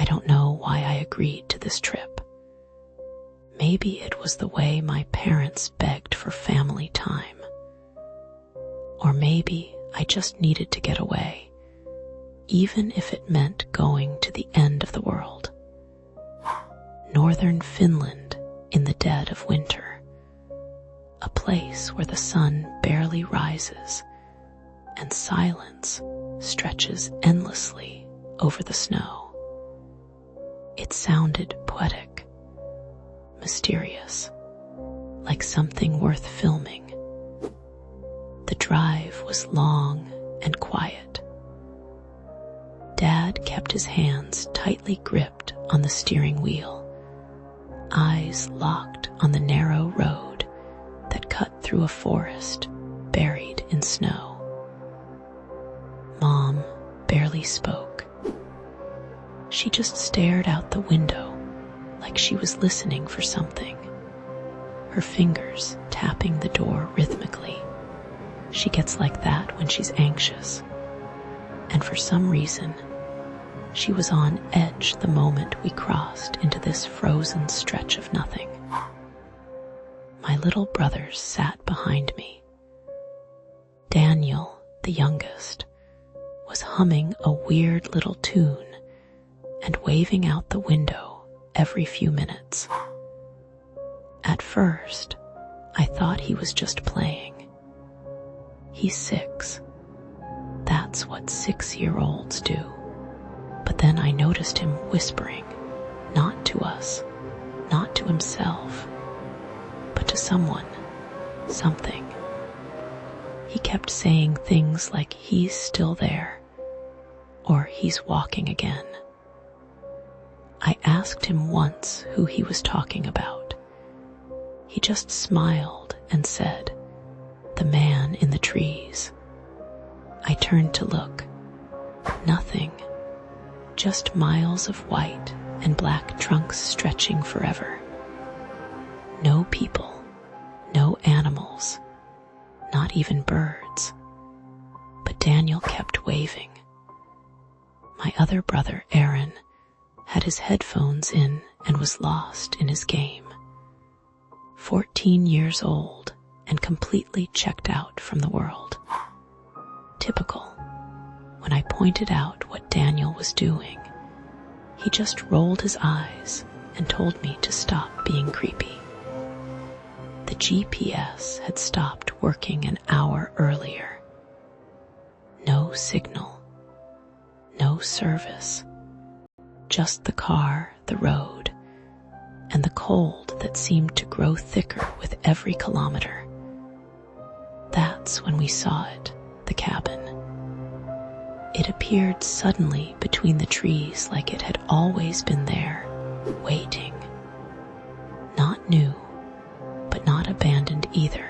don't know why I agreed to this trip. Maybe it was the way my parents begged for family time. Or maybe I just needed to get away, even if it meant going to the end of the world. Northern Finland in the dead of winter, a place where the sun barely rises and silence stretches endlessly over the snow. It sounded poetic, mysterious, like something worth filming. The drive was long and quiet. Dad kept his hands tightly gripped on the steering wheel, eyes locked on the narrow road that cut through a forest buried in snow. Mom barely spoke. She just stared out the window like she was listening for something, her fingers tapping the door rhythmically. She gets like that when she's anxious, and for some reason, she was on edge the moment we crossed into this frozen stretch of nothing. My little brothers sat behind me. Daniel, the youngest, was humming a weird little tune and waving out the window every few minutes. At first, I thought he was just playing. He's 6. That's what 6-year-olds do. But then I noticed him whispering, not to us, not to himself, but to someone, something. He kept saying things like he's still there, or he's walking again. I asked him once who he was talking about. He just smiled and said, "The man in the trees." I turned to look. Nothing. Just miles of white and black trunks stretching forever. No people, no animals, not even birds. But Daniel kept waving. My other brother, Aaron, had his headphones in and was lost in his game. 14 years old and completely checked out from the world. Typical. When I pointed out what Daniel was doing, he just rolled his eyes and told me to stop being creepy. The GPS had stopped working an hour earlier. No signal, no service, just the car, the road, and the cold that seemed to grow thicker with every kilometer. That's when we saw it, the cabin. It appeared suddenly between the trees like it had always been there, waiting. Not new, but not abandoned either.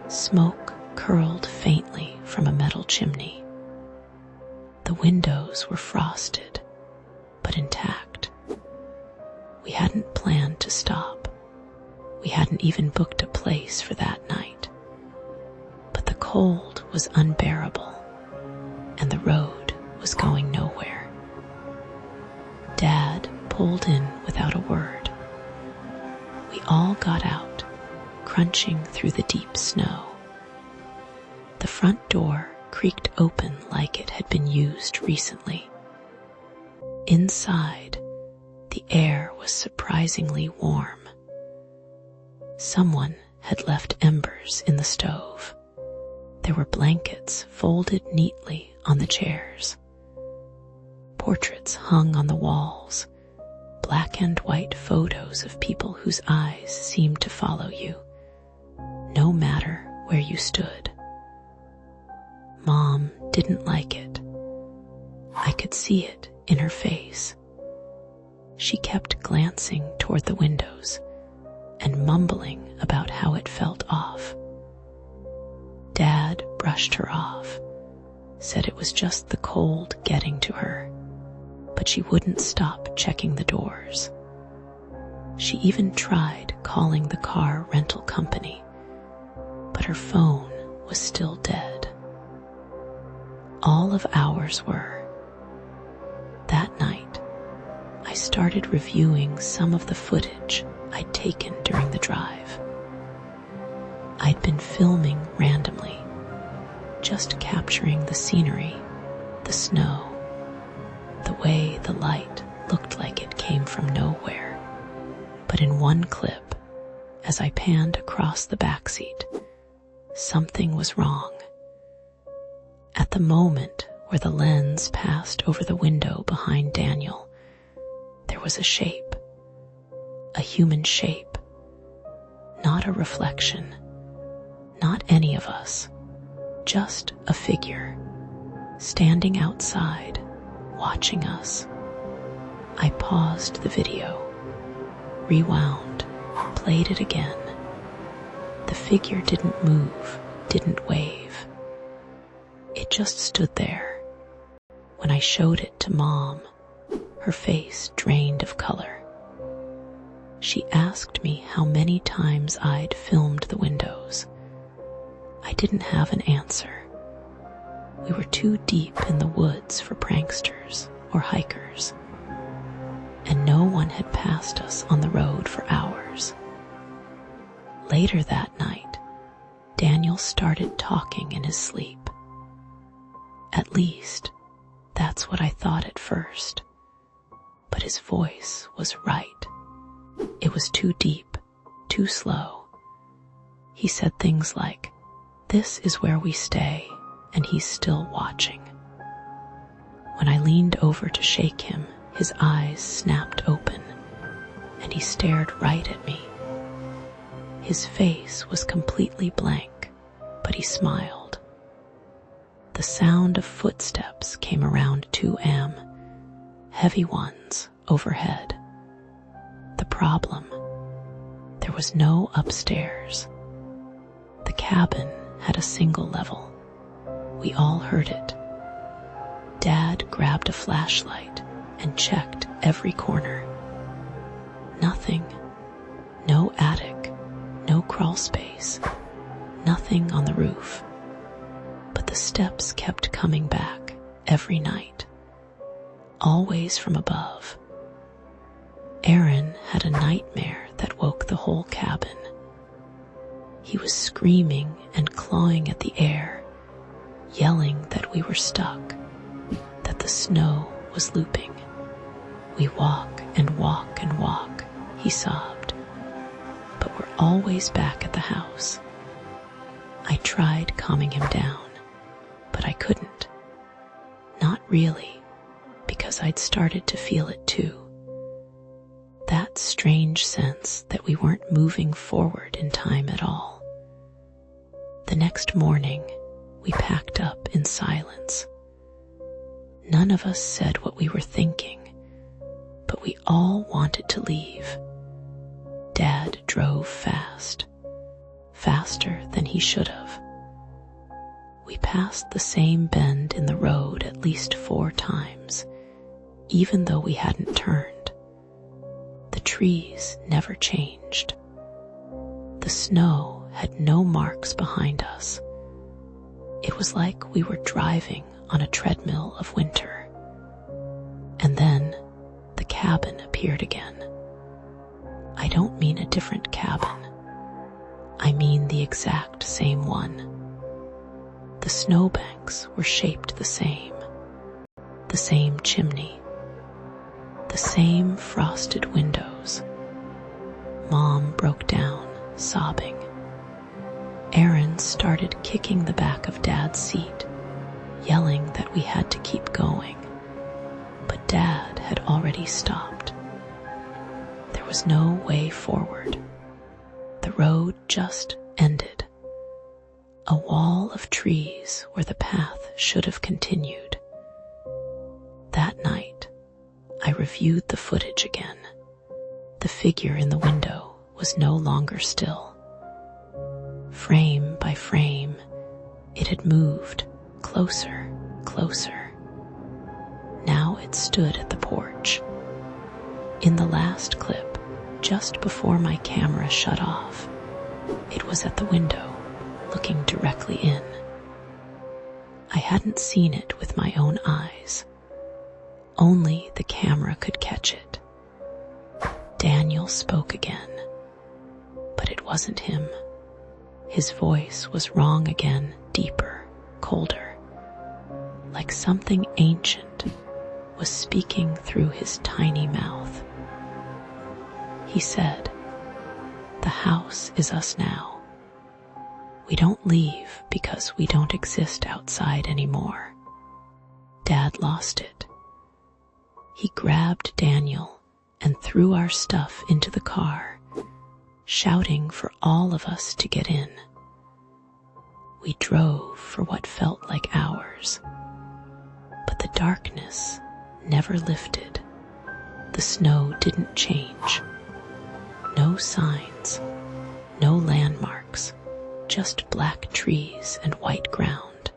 Smoke curled faintly from a metal chimney. The windows were frosted, but intact. We hadn't planned to stop. We hadn't even booked a place for that night. But the cold was unbearable, and the road was going nowhere. Dad pulled in without a word. We all got out, crunching through the deep snow. The front door creaked open like it had been used recently. Inside, the air was surprisingly warm. Someone had left embers in the stove. There were blankets folded neatly on the chairs. Portraits hung on the walls, black and white photos of people whose eyes seemed to follow you, no matter where you stood. Mom didn't like it. I could see it in her face. She kept glancing toward the windows and mumbling about how it felt off. Dad brushed her off, said it was just the cold getting to her, but she wouldn't stop checking the doors. She even tried calling the car rental company, but her phone was still dead. All of ours were. That night, started reviewing some of the footage I'd taken during the drive. I'd been filming randomly, just capturing the scenery, the snow, the way the light looked like it came from nowhere. But in one clip, as I panned across the backseat, something was wrong. At the moment where the lens passed over the window behind Daniel, there was a shape, a human shape, not a reflection, not any of us, just a figure, standing outside, watching us. I paused the video, rewound, played it again. The figure didn't move, didn't wave. It just stood there. When I showed it to Mom, her face drained of color. She asked me how many times I'd filmed the windows. I didn't have an answer. We were too deep in the woods for pranksters or hikers, and no one had passed us on the road for hours. Later that night, Daniel started talking in his sleep. At least, that's what I thought at first. But his voice was right. It was too deep, too slow. He said things like, "This is where we stay, and he's still watching." When I leaned over to shake him, his eyes snapped open, and he stared right at me. His face was completely blank, but he smiled. The sound of footsteps came around 2 a.m., heavy ones overhead. The problem, there was no upstairs. The cabin had a single level. We all heard it. Dad grabbed a flashlight and checked every corner. Nothing. No attic, no crawl space, nothing on the roof. But the steps kept coming back every night, always from above. Aaron had a nightmare that woke the whole cabin. He was screaming and clawing at the air, yelling that we were stuck, that the snow was looping. "We walk and walk and walk," he sobbed, "but we're always back at the house." I tried calming him down, but I couldn't. Not really, because I'd started to feel it too. That strange sense that we weren't moving forward in time at all. The next morning, we packed up in silence. None of us said what we were thinking, but we all wanted to leave. Dad drove fast, faster than he should have. We passed the same bend in the road at least 4 times, even though we hadn't turned. The trees never changed. The snow had no marks behind us. It was like we were driving on a treadmill of winter. And then the cabin appeared again. I don't mean a different cabin. I mean the exact same one. The snowbanks were shaped the same chimney, the same frosted windows. Mom broke down, sobbing. Aaron started kicking the back of Dad's seat, yelling that we had to keep going. But Dad had already stopped. There was no way forward. The road just ended. A wall of trees where the path should have continued. That night, I reviewed the footage again. The figure in the window was no longer still. Frame by frame, it had moved closer, closer. Now it stood at the porch. In the last clip, just before my camera shut off, it was at the window, looking directly in. I hadn't seen it with my own eyes. Only the camera could catch it. Daniel spoke again, but it wasn't him. His voice was wrong again, deeper, colder, like something ancient was speaking through his tiny mouth. He said, "The house is us now. We don't leave because we don't exist outside anymore. Dad lost it." He grabbed Daniel and threw our stuff into the car, shouting for all of us to get in. We drove for what felt like hours, but the darkness never lifted. The snow didn't change. No signs, no landmarks, just black trees and white ground.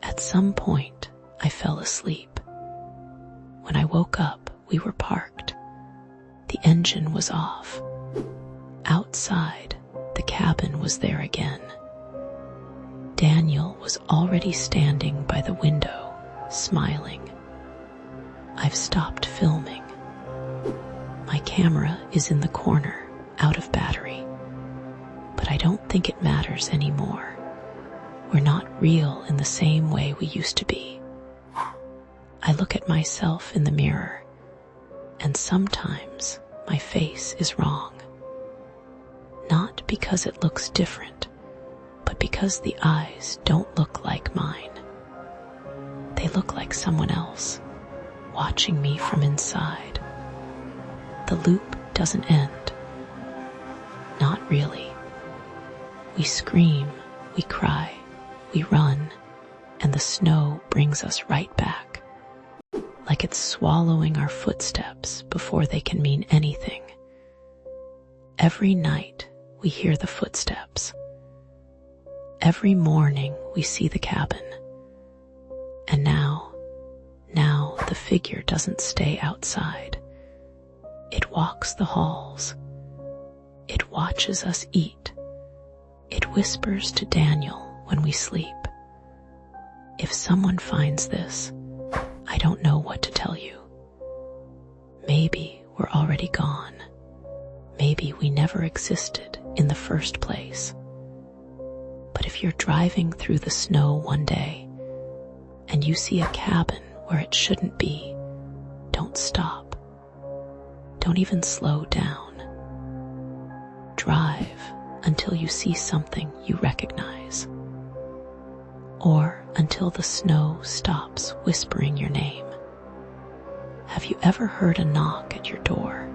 At some point, I fell asleep. When I woke up, we were parked. The engine was off. Outside, the cabin was there again. Daniel was already standing by the window, smiling. I've stopped filming. My camera is in the corner, out of battery. But I don't think it matters anymore. We're not real in the same way we used to be. I look at myself in the mirror, and sometimes my face is wrong. Not because it looks different, but because the eyes don't look like mine. They look like someone else, watching me from inside. The loop doesn't end. Not really. We scream, we cry, we run, and the snow brings us right back, like it's swallowing our footsteps before they can mean anything. Every night we hear the footsteps. Every morning we see the cabin. And now the figure doesn't stay outside. It walks the halls. It watches us eat. It whispers to Daniel when we sleep. If someone finds this, I don't know what to tell you. Maybe we're already gone. Maybe we never existed in the first place. But if you're driving through the snow one day and you see a cabin where it shouldn't be, don't stop. Don't even slow down. Drive until you see something you recognize, or until the snow stops whispering your name. Have you ever heard a knock at your door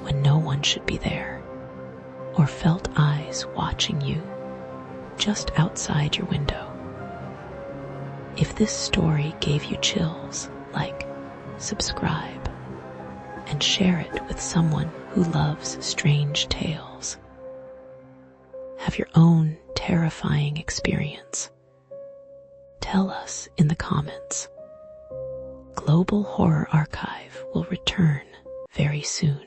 when no one should be there, or felt eyes watching you just outside your window? If this story gave you chills, like, subscribe, and share it with someone who loves strange tales. Have your own terrifying experience. Tell us in the comments. Global Horror Archive will return very soon.